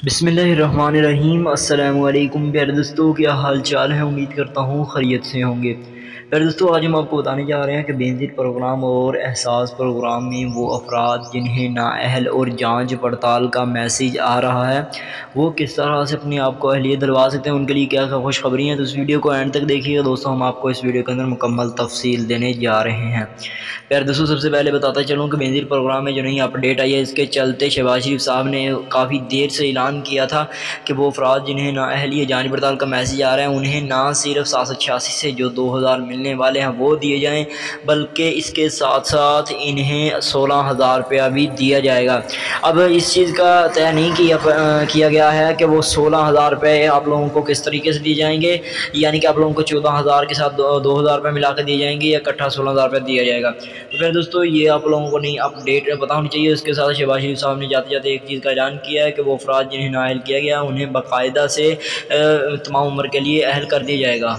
بسم اللہ الرحمن الرحیم۔ السلام علیکم پیارے دوستو، کیا حال چال ہے؟ امید کرتا ہوں خیریت سے ہوں گے۔ پیارے دوستو، آج ہم آپ کو بتانے جا رہے ہیں کہ بینظیر پروگرام اور احساس پروگرام میں وہ افراد جنہیں نااہل اور جانچ پڑتال کا میسیج آ رہا ہے وہ کس طرح سے اپنے آپ کو اہلیت دلوا سکتے ہیں، ان کے لیے کیا خوشخبری ہیں۔ تو اس ویڈیو کو اینڈ تک دیکھیے گا دوستو، ہم آپ کو اس ویڈیو کے اندر مکمل تفصیل دینے جا رہے ہیں۔ پیارے دوستو، سب سے پہلے بتاتا چلوں کہ بینظیر پروگرام میں جو نئی اپڈیٹ آئی ہے، اس کے چلتے شہباز شریف صاحب نے کافی دیر سے اعلان کیا تھا کہ وہ افراد جنہیں نااہلی جانچ پڑتال کا میسیج آ رہا ہے انہیں نہ صرف 786 سے جو 2000 ملنے والے ہیں وہ دیے جائیں، بلکہ اس کے ساتھ ساتھ انہیں 16,000 روپیہ بھی دیا جائے گا۔ اب اس چیز کا طے نہیں کیا گیا ہے کہ وہ 16,000 روپے آپ لوگوں کو کس طریقے سے دیے جائیں گے، یعنی کہ آپ لوگوں کو 14,000 کے ساتھ 2,000 روپے ملا کے دیے جائیں گے یا اکٹھا 16,000 روپے دیا جائے گا۔ تو پھر دوستو، یہ آپ لوگوں کو نئی اپڈیٹ پتہ ہونی چاہیے۔ اس کے ساتھ شہباز شریف صاحب نے جاتے جاتے ایک چیز کا اعلان کیا ہے کہ وہ افراد جنہیں نااہل کیا گیا انہیں باقاعدہ سے تمام عمر کے لیے اہل کر دیا جائے گا۔